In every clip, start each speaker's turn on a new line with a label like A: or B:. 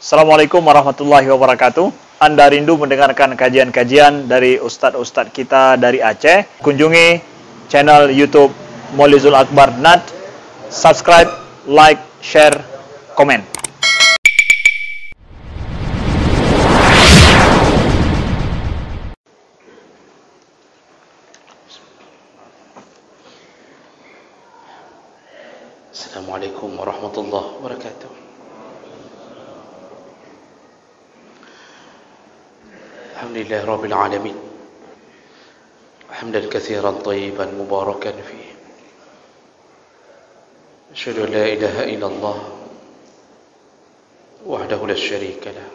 A: Assalamualaikum warahmatullahi wabarakatuh. Anda rindu mendengarkan kajian-kajian dari ustadz-ustadz kita dari Aceh? Kunjungi channel YouTube Maulizul Akbar NAD. Subscribe, like, share, komen.
B: Assalamualaikum warahmatullahi wabarakatuh. Alhamdulillah Rabbil Alamin, hamdan katsiran tayyiban mubarakan fihi. Asyhadu an la ilaha illallah wahdahu la syarika lah,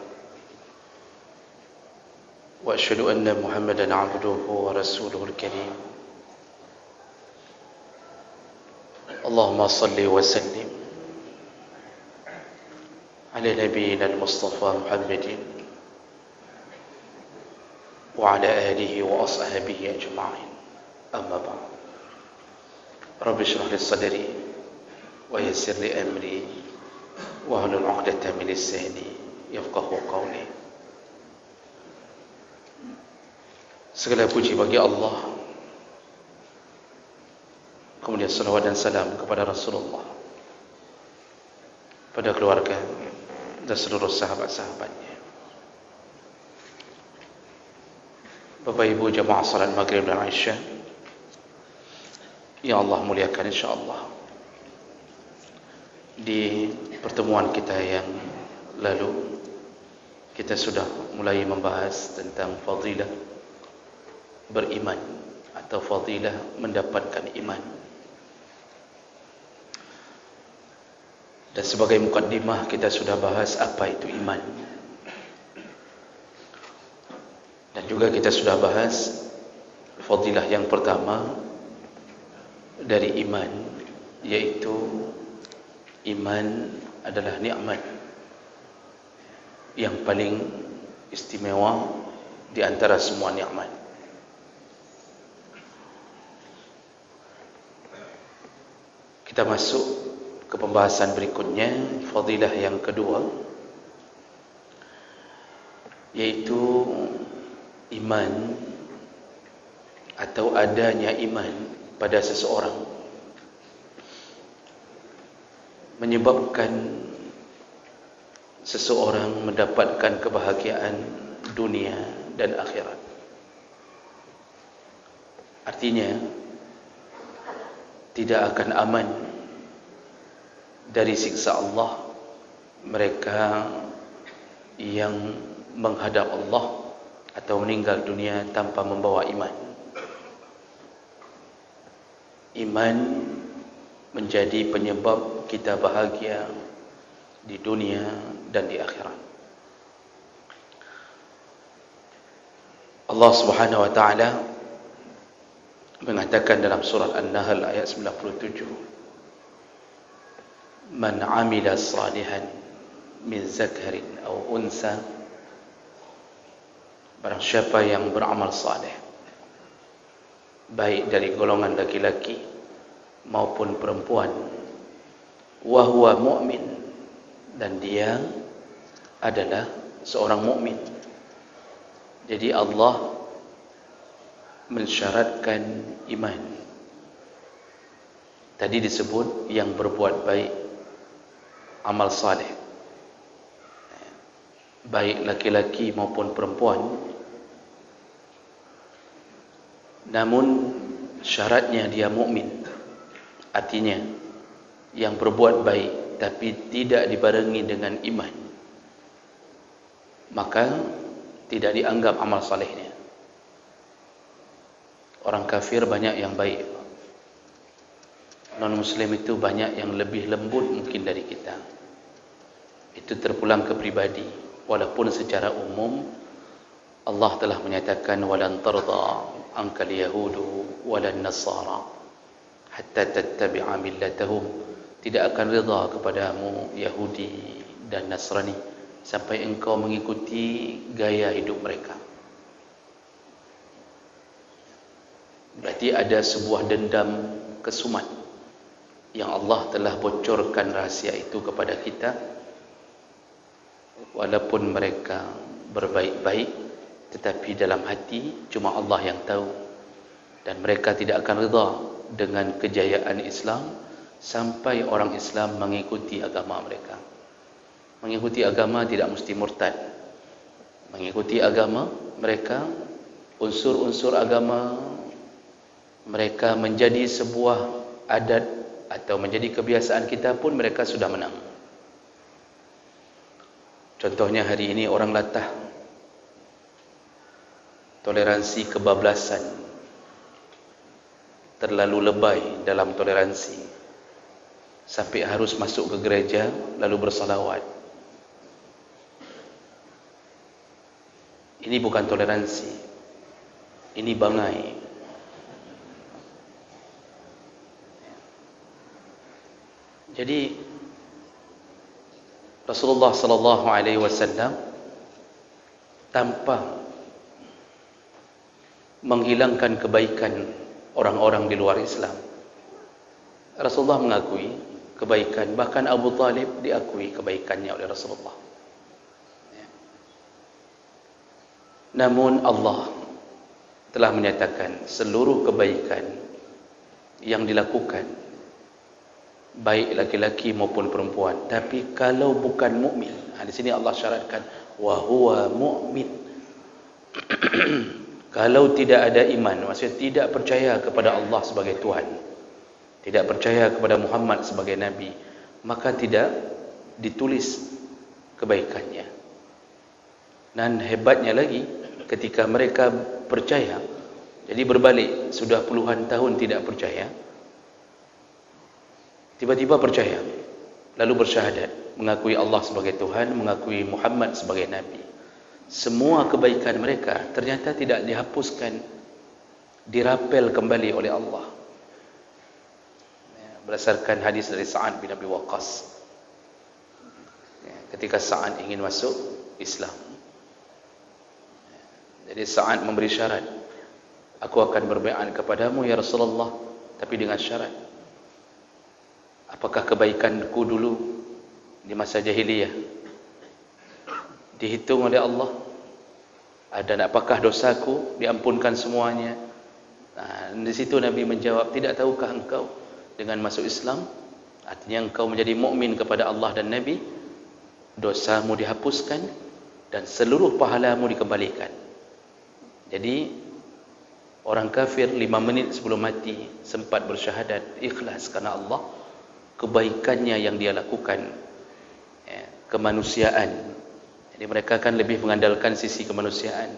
B: wa asyhadu anna Muhammadan abduhu wa rasuluhul karim. Allahumma salli wa sallim ala nabiyyina al-Mustafa Muhammadin wa ala alihi wa ashabihi ajma'in. Amma ba'd. Rabbi shrah li sadri wa yassir li amri wa hlul 'uqdatam min lisani yafqahu qawli. Segala puji bagi Allah, kemudian salawat dan salam kepada Rasulullah, pada keluarga dan seluruh sahabat-sahabatnya. Bapak Ibu jamaah salat Maghrib dan Isya yang Allah muliakan, insyaAllah, di pertemuan kita yang lalu kita sudah mulai membahas tentang fadilah beriman atau fadilah mendapatkan iman. Dan sebagai mukaddimah kita sudah bahas apa itu iman. Dan juga kita sudah bahas fadilah yang pertama dari iman, yaitu iman adalah nikmat yang paling istimewa di antara semua nikmat. Kita masuk ke pembahasan berikutnya, fadilah yang kedua, yaitu iman atau adanya iman pada seseorang menyebabkan seseorang mendapatkan kebahagiaan dunia dan akhirat. Artinya tidak akan aman dari siksa Allah mereka yang menghadap Allah atau meninggal dunia tanpa membawa iman. Iman menjadi penyebab kita bahagia di dunia dan di akhirat. Allah Subhanahu wa taala mengatakan dalam surat An-Nahl ayat 97, "Man 'amila salihan min zakarin aw unsa", barang siapa yang beramal saleh, baik dari golongan laki-laki maupun perempuan, wa huwa mu'min, dan dia adalah seorang mukmin. Jadi Allah mensyaratkan iman. Tadi disebut yang berbuat baik, amal saleh, baik laki-laki maupun perempuan. Namun syaratnya dia mukmin. Artinya yang berbuat baik tapi tidak dibarengi dengan iman, maka tidak dianggap amal salehnya. Orang kafir banyak yang baik, non muslim itu banyak yang lebih lembut mungkin dari kita. Itu terpulang ke pribadi. Walaupun secara umum Allah telah menyatakan walan tarda ankal yahudu walan nasara hatta tattabi'a millatahum, tidak akan rida kepadamu Yahudi dan Nasrani sampai engkau mengikuti gaya hidup mereka. Berarti ada sebuah dendam kesumat yang Allah telah bocorkan rahasia itu kepada kita walaupun mereka berbaik-baik, tetapi dalam hati cuma Allah yang tahu, dan mereka tidak akan reda dengan kejayaan Islam sampai orang Islam mengikuti agama mereka. Mengikuti agama tidak mesti murtad. Mengikuti agama mereka, unsur-unsur agama mereka menjadi sebuah adat atau menjadi kebiasaan kita pun mereka sudah menang. Contohnya hari ini orang latah toleransi kebablasan, terlalu lebay dalam toleransi sampai harus masuk ke gereja lalu bersalawat. Ini bukan toleransi, ini bangai. Jadi Rasulullah sallallahu alaihi wasallam tanpa menghilangkan kebaikan orang-orang di luar Islam, Rasulullah mengakui kebaikan, bahkan Abu Talib diakui kebaikannya oleh Rasulullah. Namun Allah telah menyatakan seluruh kebaikan yang dilakukan, baik laki-laki maupun perempuan, tapi kalau bukan mukmin, di sini Allah syaratkan wa huwa mu'min. Kalau tidak ada iman, maksudnya tidak percaya kepada Allah sebagai Tuhan, tidak percaya kepada Muhammad sebagai Nabi, maka tidak ditulis kebaikannya. Dan hebatnya lagi, ketika mereka percaya, jadi berbalik, sudah puluhan tahun tidak percaya, tiba-tiba percaya, lalu bersyahadat, mengakui Allah sebagai Tuhan, mengakui Muhammad sebagai Nabi. Semua kebaikan mereka ternyata tidak dihapuskan, dirapel kembali oleh Allah. Berdasarkan hadis dari Sa'ad bin Abi Waqqas, ketika Sa'ad ingin masuk Islam, jadi Sa'ad memberi syarat, aku akan berbaiat kepadamu ya Rasulullah, tapi dengan syarat, apakah kebaikanku dulu di masa jahiliyah dihitung oleh Allah, dan apakah dosaku diampunkan semuanya? Nah, di situ Nabi menjawab, tidak tahukah engkau dengan masuk Islam, artinya engkau menjadi mukmin kepada Allah dan Nabi, dosamu dihapuskan dan seluruh pahalamu dikembalikan. Jadi orang kafir 5 menit sebelum mati sempat bersyahadat ikhlas karena Allah, kebaikannya yang dia lakukan, kemanusiaan. Jadi mereka akan lebih mengandalkan sisi kemanusiaan.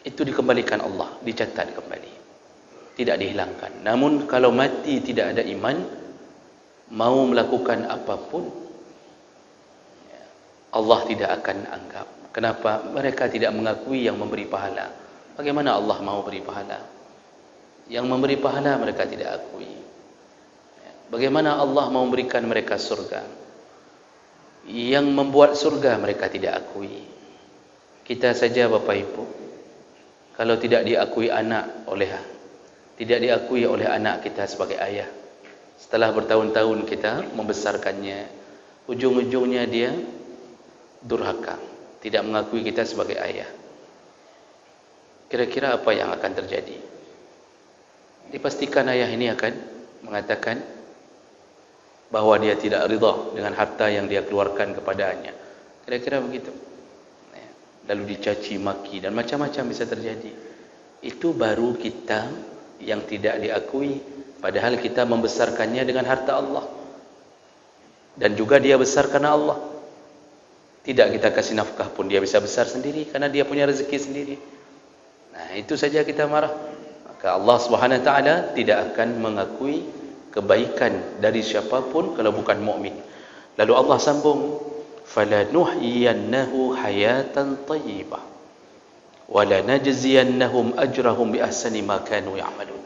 B: Itu dikembalikan Allah, dicatat kembali, tidak dihilangkan. Namun kalau mati tidak ada iman, mau melakukan apapun, Allah tidak akan anggap. Kenapa? Mereka tidak mengakui yang memberi pahala. Bagaimana Allah mau beri pahala? Yang memberi pahala mereka tidak akui. Bagaimana Allah mau memberikan mereka surga? Yang membuat surga mereka tidak akui. Kita saja Bapak Ibu, kalau tidak diakui anak tidak diakui oleh anak kita sebagai ayah, setelah bertahun-tahun kita membesarkannya, ujung-ujungnya dia durhaka, tidak mengakui kita sebagai ayah. Kira-kira apa yang akan terjadi? Dipastikan ayah ini akan mengatakan bahwa dia tidak ridha dengan harta yang dia keluarkan kepadanya. Kira-kira begitu. Lalu dicaci maki dan macam-macam bisa terjadi. Itu baru kita yang tidak diakui, padahal kita membesarkannya dengan harta Allah. Dan juga dia besar karena Allah. Tidak kita kasih nafkah pun dia bisa besar sendiri karena dia punya rezeki sendiri. Nah, itu saja kita marah. Maka Allah Subhanahu wa taala tidak akan mengakui kebaikan dari siapapun kalau bukan mukmin. Lalu Allah sambung, falanuhyiyannahu hayatan thayyibah wa lanajziyannahum ajrahum bi ahsani ma kanu ya'malun.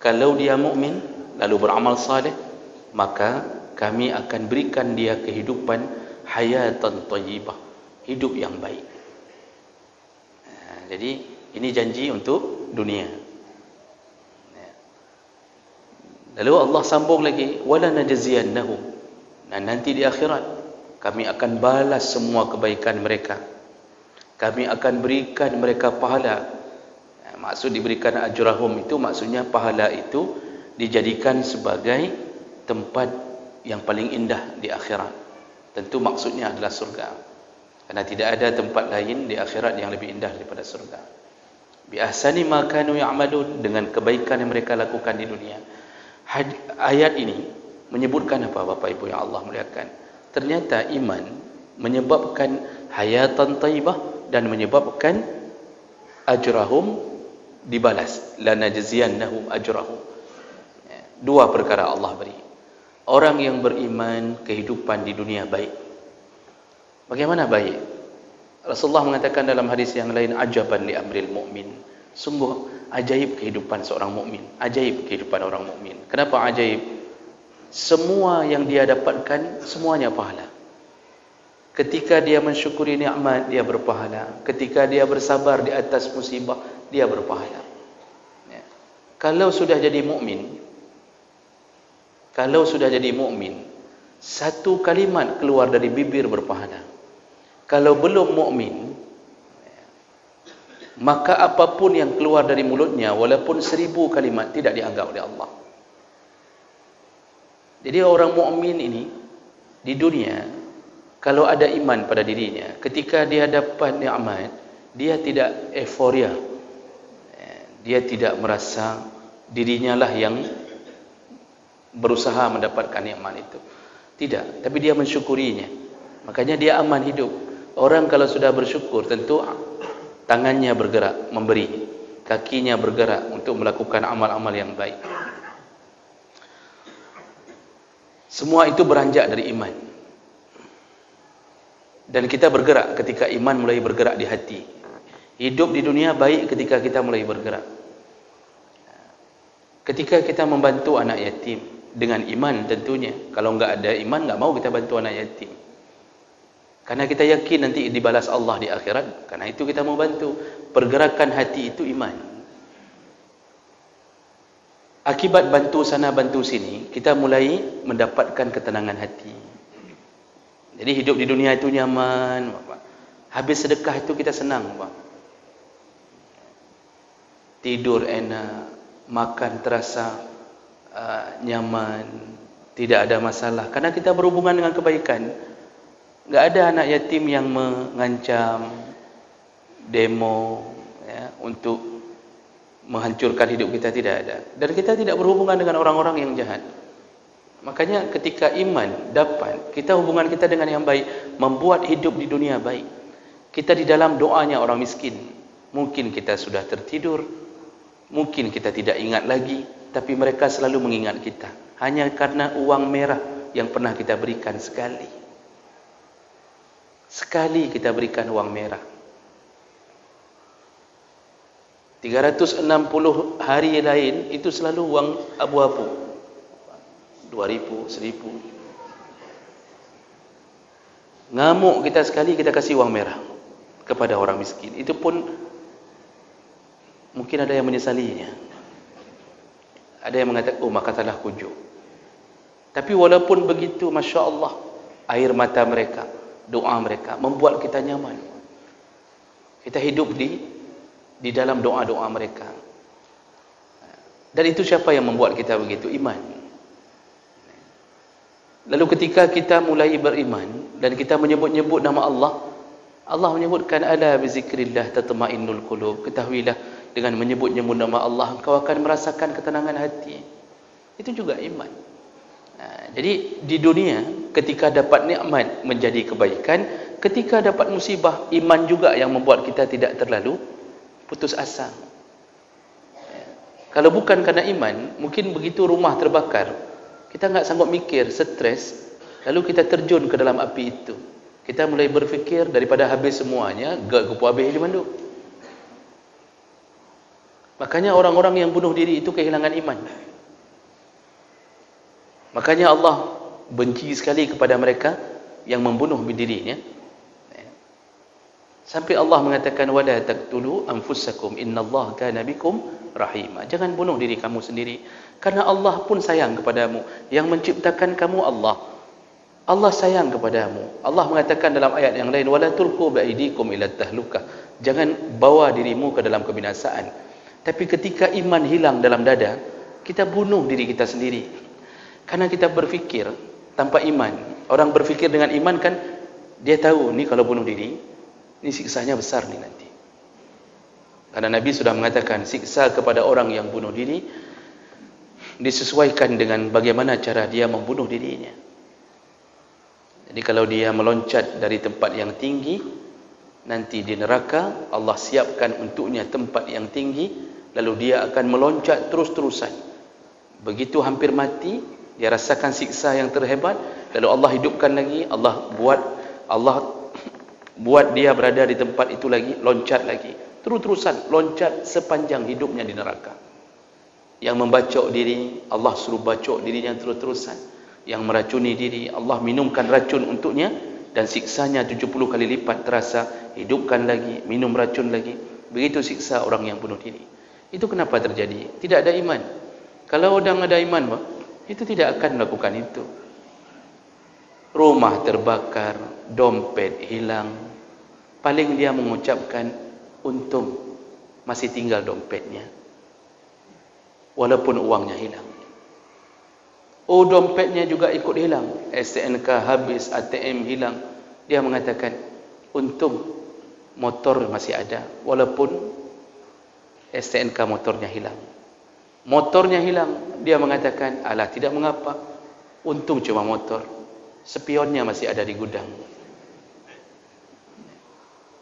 B: Kalau dia mukmin lalu beramal saleh, maka kami akan berikan dia kehidupan hayatan thayyibah, hidup yang baik. Jadi ini janji untuk dunia. Lalu Allah sambung lagi, wala najziyannahum, dan nanti di akhirat kami akan balas semua kebaikan mereka. Kami akan berikan mereka pahala. Maksud diberikan ajrahum itu maksudnya pahala itu dijadikan sebagai tempat yang paling indah di akhirat. Tentu maksudnya adalah surga. Karena tidak ada tempat lain di akhirat yang lebih indah daripada surga. Bi ahsani ma kanu ya'malun, dengan kebaikan yang mereka lakukan di dunia. Ayat ini menyebutkan apa Bapak Ibu yang Allah muliakan? Ternyata iman menyebabkan hayatan thayyibah dan menyebabkan ajrahum dibalas. Lanajziyannahum ajrahum. Dua perkara Allah beri. Orang yang beriman kehidupan di dunia baik. Bagaimana baik? Rasulullah mengatakan dalam hadis yang lain, ajaban li amril mu'min. Sungguh ajaib kehidupan seorang mukmin, ajaib kehidupan orang mukmin. Kenapa ajaib? Semua yang dia dapatkan semuanya pahala. Ketika dia mensyukuri nikmat, dia berpahala. Ketika dia bersabar di atas musibah, dia berpahala. Ya. Kalau sudah jadi mukmin, satu kalimat keluar dari bibir berpahala. Kalau belum mukmin, maka apapun yang keluar dari mulutnya, walaupun 1000 kalimat, tidak dianggap oleh Allah. Jadi orang mukmin ini di dunia, kalau ada iman pada dirinya, ketika dia dapat nikmat, dia tidak euforia. Dia tidak merasa dirinya lah yang berusaha mendapatkan nikmat itu. Tidak, tapi dia mensyukurinya. Makanya dia aman hidup. Orang kalau sudah bersyukur, tentu tangannya bergerak memberi, kakinya bergerak untuk melakukan amal-amal yang baik. Semua itu beranjak dari iman. Dan kita bergerak ketika iman mulai bergerak di hati. Hidup di dunia baik ketika kita mulai bergerak. Ketika kita membantu anak yatim dengan iman tentunya. Kalau enggak ada iman, enggak mau kita bantu anak yatim. Karena kita yakin nanti dibalas Allah di akhirat. Karena itu kita mau bantu. Pergerakan hati itu iman. Akibat bantu sana bantu sini, kita mulai mendapatkan ketenangan hati. Jadi hidup di dunia itu nyaman. Habis sedekah itu kita senang. Tidur enak, makan terasa nyaman, tidak ada masalah. Karena kita berhubungan dengan kebaikan. Enggak ada anak yatim yang mengancam, demo ya, untuk menghancurkan hidup kita, tidak ada. Dan kita tidak berhubungan dengan orang-orang yang jahat. Makanya ketika iman dapat, kita hubungan kita dengan yang baik, membuat hidup di dunia baik. Kita di dalam doanya orang miskin. Mungkin kita sudah tertidur, mungkin kita tidak ingat lagi, tapi mereka selalu mengingat kita. Hanya karena uang merah yang pernah kita berikan sekali. Sekali kita berikan uang merah. 360 hari lain itu selalu uang abu-abu. 2.000, 1.000. Ngamuk kita sekali kita kasih uang merah kepada orang miskin. Itu pun mungkin ada yang menyesalinya. Ada yang mengatakan, oh maka telah kunjuk. Tapi walaupun begitu, Masya Allah, air mata mereka, doa mereka membuat kita nyaman. Kita hidup di dalam doa-doa mereka. Dan itu siapa yang membuat kita begitu? Iman. Lalu ketika kita mulai beriman dan kita menyebut-nyebut nama Allah, Allah menyebutkan ala bizikrillah tatma'innul qulub. Ketahuilah dengan menyebut-nyebut nama Allah engkau akan merasakan ketenangan hati. Itu juga iman. Jadi di dunia ketika dapat nikmat menjadi kebaikan, ketika dapat musibah, iman juga yang membuat kita tidak terlalu putus asa. Kalau bukan karena iman, mungkin begitu rumah terbakar, kita enggak sanggup mikir, stres, lalu kita terjun ke dalam api itu. Kita mulai berfikir daripada habis semuanya, gak kupu habis di mandu. Makanya orang-orang yang bunuh diri itu kehilangan iman. Makanya Allah benci sekali kepada mereka yang membunuh dirinya. Sampai Allah mengatakan wala taqtulu anfusakum innallaha kana bikum rahima. Jangan bunuh diri kamu sendiri karena Allah pun sayang kepadamu. Yang menciptakan kamu Allah. Allah sayang kepadamu. Allah mengatakan dalam ayat yang lain, wala tulqu biaidikum ila tahlukah. Jangan bawa dirimu ke dalam kebinasaan. Tapi ketika iman hilang dalam dada, kita bunuh diri kita sendiri. Karena kita berfikir tanpa iman. Orang berfikir dengan iman kan, dia tahu ni kalau bunuh diri, ni siksanya besar ni nanti. Karena Nabi sudah mengatakan siksa kepada orang yang bunuh diri disesuaikan dengan bagaimana cara dia membunuh dirinya. Jadi kalau dia meloncat dari tempat yang tinggi, nanti di neraka Allah siapkan untuknya tempat yang tinggi, lalu dia akan meloncat terus-terusan. Begitu hampir mati, dia rasakan siksa yang terhebat, lalu Allah hidupkan lagi, Allah buat dia berada di tempat itu lagi, loncat lagi, terus-terusan loncat sepanjang hidupnya di neraka. Yang membacok diri, Allah suruh bacok dirinya terus-terusan. Yang meracuni diri, Allah minumkan racun untuknya, dan siksanya 70 kali lipat terasa, hidupkan lagi, minum racun lagi. Begitu siksa orang yang bunuh diri. Itu kenapa terjadi? Tidak ada iman. Kalau orang ada iman, itu tidak akan melakukan itu. Rumah terbakar, dompet hilang, paling dia mengucapkan, untung masih tinggal dompetnya, walaupun uangnya hilang. Oh, dompetnya juga ikut hilang, STNK habis, ATM hilang, dia mengatakan, untung motor masih ada, walaupun STNK motornya hilang. Motornya hilang, dia mengatakan, alah, tidak mengapa, untung cuma motor, spionnya masih ada di gudang.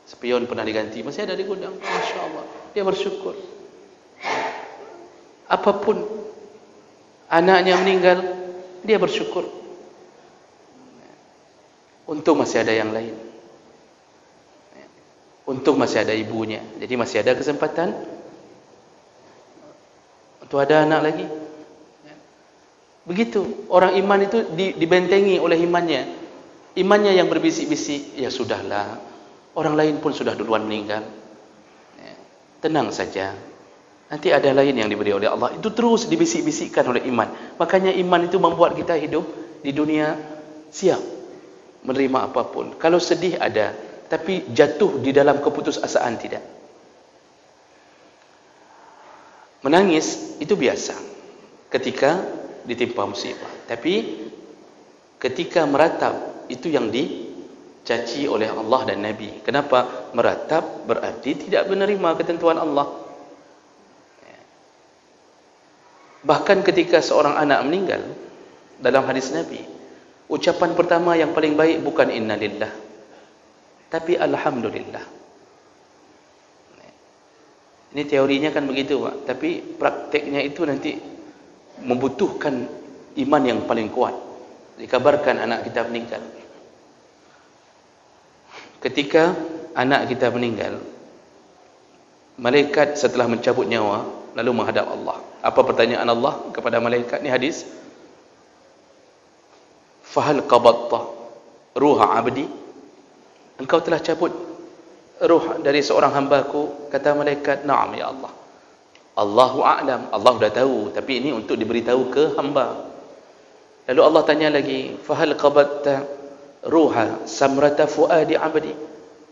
B: Spion pernah diganti, masih ada di gudang, Masya Allah, dia bersyukur. Apapun, anaknya meninggal, dia bersyukur. Untung masih ada yang lain, untung masih ada ibunya, jadi masih ada kesempatan untuk ada anak lagi. Begitu, orang iman itu dibentengi oleh imannya. Imannya yang berbisik-bisik, ya sudahlah, orang lain pun sudah duluan meninggal, tenang saja, nanti ada lain yang diberi oleh Allah. Itu terus dibisik-bisikkan oleh iman. Makanya iman itu membuat kita hidup di dunia siap menerima apapun. Kalau sedih ada, tapi jatuh di dalam keputusasaan tidak. Menangis itu biasa ketika ditimpa musibah, tapi ketika meratap itu yang dicaci oleh Allah dan Nabi. Kenapa? Meratap berarti tidak menerima ketentuan Allah. Bahkan ketika seorang anak meninggal, dalam hadis Nabi, ucapan pertama yang paling baik bukan innalillah, tapi alhamdulillah. Ini teorinya kan begitu, Pak, tapi prakteknya itu nanti membutuhkan iman yang paling kuat. Dikabarkan anak kita meninggal. Ketika anak kita meninggal, malaikat setelah mencabut nyawa lalu menghadap Allah. Apa pertanyaan Allah kepada malaikat? Ini hadis. Fahal qabatta ruha abdi? Engkau telah cabut ruh dari seorang hambaku? Kata malaikat, na'am ya Allah. Allahu a'lam, Allah sudah tahu, tapi ini untuk diberitahu ke hamba. Lalu Allah tanya lagi, fahal qabatta ruha samrata fuadi abdi?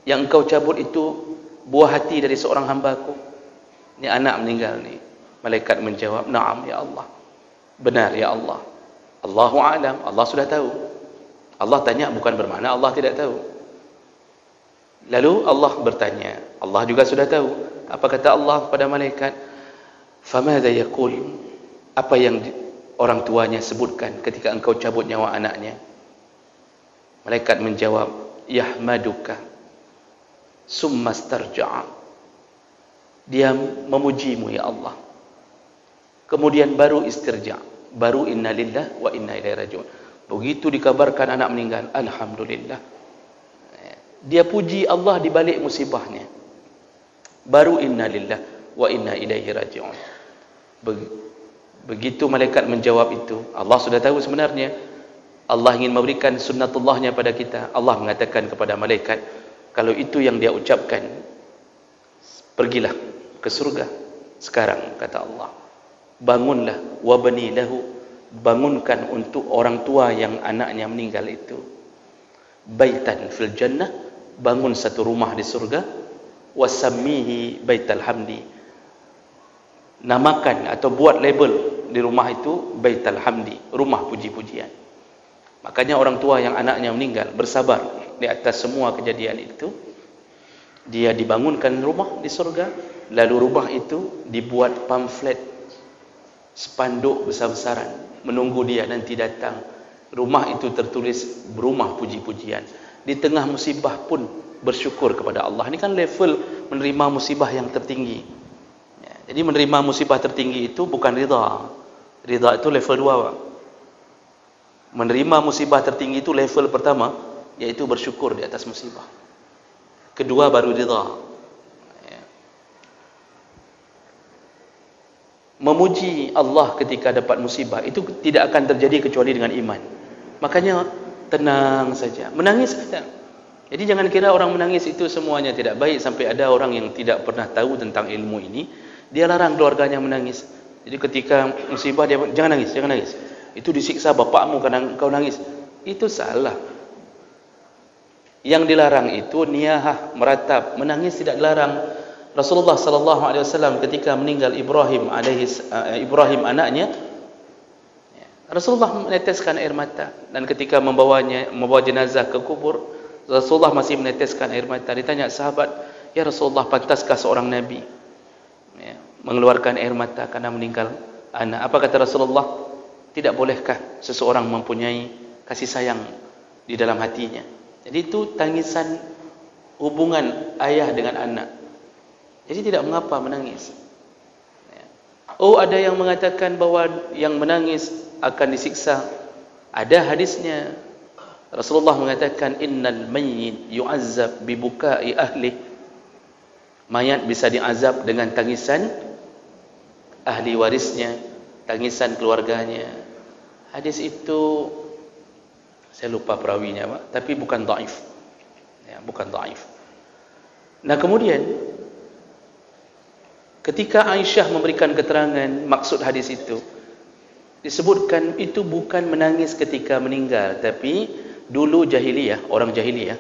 B: Yang engkau cabut itu buah hati dari seorang hambaku. Ini anak meninggal ni. Malaikat menjawab, na'am ya Allah, benar ya Allah. Allahu a'lam, Allah sudah tahu. Allah tanya bukan bermakna Allah tidak tahu. Lalu Allah bertanya, Allah juga sudah tahu. Apa kata Allah kepada malaikat? Famadha yaqul? Apa yang orang tuanya sebutkan ketika engkau cabut nyawa anaknya? Malaikat menjawab, yahmaduka summa starja'a. Dia memujimu ya Allah, kemudian baru istirja', baru inna lillah wa inna ilaihi raji'un. Begitu dikabarkan anak meninggal, alhamdulillah, dia puji Allah di balik musibahnya, baru inna lillah wa inna ilaihi raji'un. Begitu malaikat menjawab itu, Allah sudah tahu sebenarnya. Allah ingin memberikan sunnatullahnya pada kita. Allah mengatakan kepada malaikat, kalau itu yang dia ucapkan, pergilah ke surga sekarang, kata Allah. Bangunlah, wabani lahu, bangunkan untuk orang tua yang anaknya meninggal itu. baitan fil jannah, bangun satu rumah di surga, wasammihi baital hamdi, namakan atau buat label di rumah itu baital hamdi, rumah puji-pujian. Makanya orang tua yang anaknya meninggal bersabar di atas semua kejadian itu, dia dibangunkan rumah di surga, lalu rumah itu dibuat pamflet, spanduk besar-besaran menunggu dia nanti datang. Rumah itu tertulis rumah puji-pujian. Di tengah musibah pun bersyukur kepada Allah. Ini kan level menerima musibah yang tertinggi. Jadi menerima musibah tertinggi itu bukan ridha. Ridha itu level 2. Menerima musibah tertinggi itu level pertama, yaitu bersyukur di atas musibah. Kedua baru ridha. Memuji Allah ketika dapat musibah itu tidak akan terjadi kecuali dengan iman. Makanya tenang saja, menangis saja. Jadi jangan kira orang menangis itu semuanya tidak baik. Sampai ada orang yang tidak pernah tahu tentang ilmu ini, dia larang keluarganya menangis. Jadi ketika musibah dia, jangan nangis, jangan nangis. Itu disiksa bapakmu karena kau nangis. Itu salah. Yang dilarang itu niyahah, meratap. Menangis tidak dilarang. Rasulullah sallallahu alaihi wasallam ketika meninggal Ibrahim anaknya, Rasulullah meneteskan air mata, dan ketika membawa jenazah ke kubur, Rasulullah masih meneteskan air mata. Ditanya sahabat, "Ya Rasulullah, pantaskah seorang nabi mengeluarkan air mata karena meninggal anak?" Apa kata Rasulullah? Tidak bolehkah seseorang mempunyai kasih sayang di dalam hatinya? Jadi itu tangisan hubungan ayah dengan anak. Jadi tidak mengapa menangis. Oh, ada yang mengatakan bahwa yang menangis akan disiksa. Ada hadisnya. Rasulullah mengatakan, innal mayyit yu'azzab bibukai ahli. Mayat bisa diazab dengan tangisan ahli warisnya, tangisan keluarganya. Hadis itu saya lupa perawinya, Pak, tapi bukan dhaif. Ya, bukan dhaif. Nah, kemudian ketika Aisyah memberikan keterangan maksud hadis itu, disebutkan itu bukan menangis ketika meninggal, tapi dulu jahiliyah, orang jahiliyah,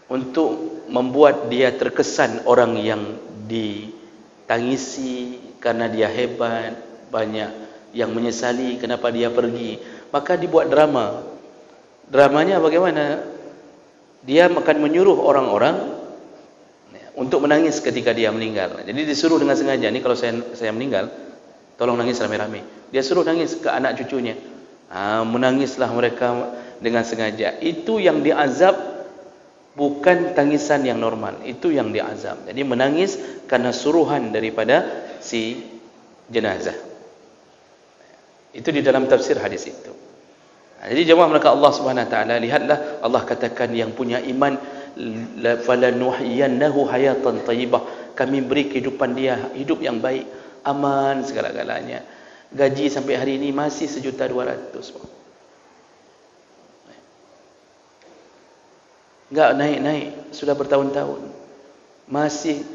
B: untuk membuat dia terkesan orang yang ditangisi karena dia hebat, banyak yang menyesali kenapa dia pergi, maka dibuat drama. Dramanya bagaimana? Dia akan menyuruh orang-orang untuk menangis ketika dia meninggal. Jadi disuruh dengan sengaja, ini kalau saya meninggal, tolong nangis rame-rame. Dia suruh nangis ke anak cucunya. Menangislah mereka dengan sengaja. Itu yang diazab, bukan tangisan yang normal. Itu yang diazab. Jadi menangis karena suruhan daripada si jenazah. Itu di dalam tafsir hadis itu. Jadi jemaah mereka Allah Subhanahu wa taala, lihatlah Allah katakan yang punya iman, falanuhyiyannahu hayatan thayyibah, kami beri kehidupan dia hidup yang baik, aman segala-galanya. Gaji sampai hari ini masih 1.200.000. Enggak naik-naik sudah bertahun-tahun. Masih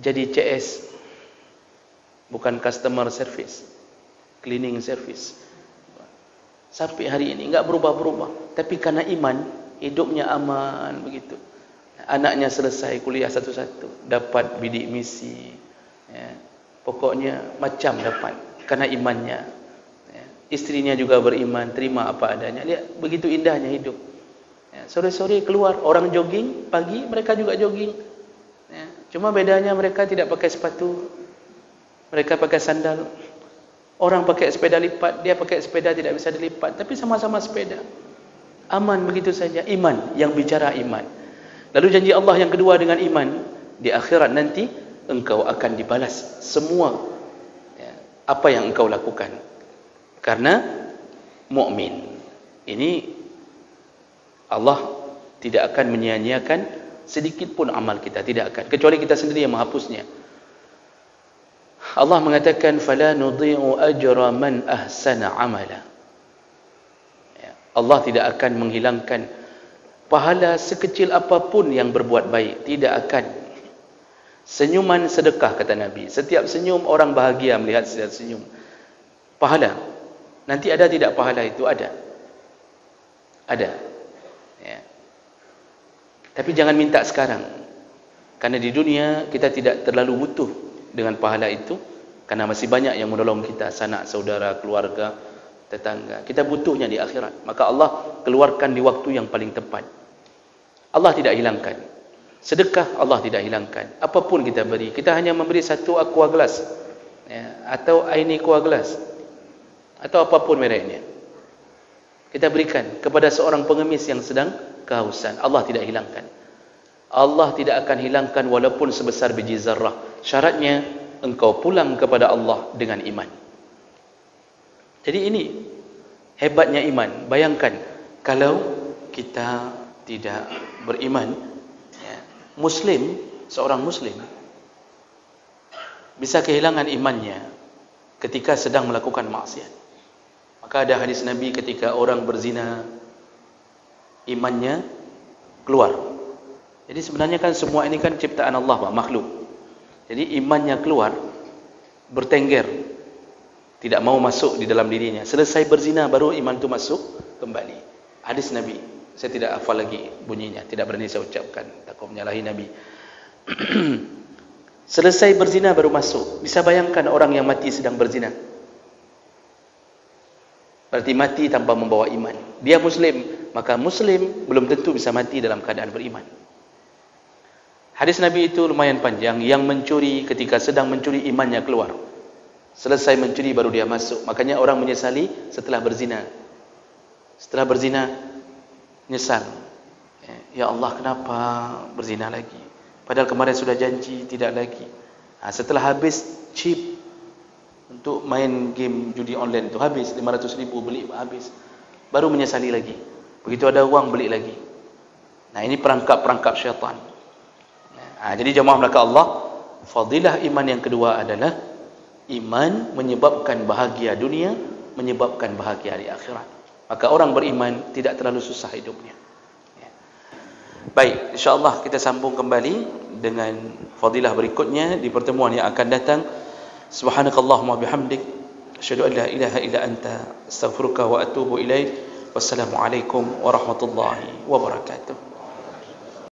B: jadi CS, bukan customer service, cleaning service. Sampai hari ini enggak berubah-berubah. Tapi karena iman, hidupnya aman begitu. Anaknya selesai kuliah satu-satu, dapat bidik misi. Pokoknya macam dapat karena imannya. Istrinya juga beriman, terima apa adanya. Lihat begitu indahnya hidup. Sore-sore keluar, orang jogging, pagi mereka juga jogging. Cuma bedanya mereka tidak pakai sepatu, mereka pakai sandal. Orang pakai sepeda lipat, dia pakai sepeda tidak bisa dilipat, tapi sama-sama sepeda. Aman begitu saja. Iman, yang bicara iman. Lalu janji Allah yang kedua dengan iman, di akhirat nanti engkau akan dibalas semua apa yang engkau lakukan, karena mukmin. Ini Allah tidak akan menyia-nyiakan sedikit pun amal kita, tidak akan, kecuali kita sendiri yang menghapusnya. Allah mengatakan, fala nudhi'u ajra man ahsana amala. Allah tidak akan menghilangkan pahala sekecil apapun yang berbuat baik, tidak akan. Senyuman sedekah, kata Nabi, setiap senyum orang bahagia melihat setiap senyum. Pahala, nanti ada tidak pahala itu? Ada. Ada. Ya. Tapi jangan minta sekarang. Karena di dunia kita tidak terlalu butuh dengan pahala itu. Karena masih banyak yang menolong kita, sanak, saudara, keluarga, tetangga. Kita butuhnya di akhirat. Maka Allah keluarkan di waktu yang paling tepat. Allah tidak hilangkan. Sedekah Allah tidak hilangkan. Apapun kita beri, kita hanya memberi satu aqua gelas, ya, atau aini aqua gelas, atau apapun mereknya. Kita berikan kepada seorang pengemis yang sedang kehausan. Allah tidak hilangkan. Allah tidak akan hilangkan walaupun sebesar biji zarrah. Syaratnya engkau pulang kepada Allah dengan iman. Jadi ini hebatnya iman. Bayangkan kalau kita tidak beriman, ya, Muslim, seorang Muslim bisa kehilangan imannya ketika sedang melakukan maksiat. Maka ada hadis Nabi ketika orang berzina, imannya keluar. Jadi sebenarnya kan semua ini kan ciptaan Allah, Pak, makhluk. Jadi imannya keluar, bertengger, tidak mau masuk di dalam dirinya. Selesai berzina baru iman itu masuk kembali. Hadis Nabi. Saya tidak hafal lagi bunyinya, tidak berani saya ucapkan, takut menyalahi Nabi. Selesai berzina baru masuk. Bisa bayangkan orang yang mati sedang berzina. Berarti mati tanpa membawa iman. Dia Muslim, maka Muslim belum tentu bisa mati dalam keadaan beriman. Hadis Nabi itu lumayan panjang. Yang mencuri ketika sedang mencuri imannya keluar. Selesai mencuri baru dia masuk. Makanya orang menyesali setelah berzina. Setelah berzina nyesal. Ya Allah, kenapa berzina lagi? Padahal kemarin sudah janji tidak lagi. Setelah habis chip untuk main game judi online itu habis, 500.000 beli habis, baru menyesali lagi. Begitu ada uang beli lagi. Nah, ini perangkap-perangkap syaitan. Jadi jemaah belaka Allah, fadilah iman yang kedua adalah iman menyebabkan bahagia dunia, menyebabkan bahagia di akhirat. Maka orang beriman tidak terlalu susah hidupnya. Baik, insyaAllah kita sambung kembali dengan fadilah berikutnya di pertemuan yang akan datang. Subhanakallahumma bihamdik, asyhadu an la ilaha illa anta, astaghfiruka wa atubu ilaik. Wassalamualaikum warahmatullahi wabarakatuh.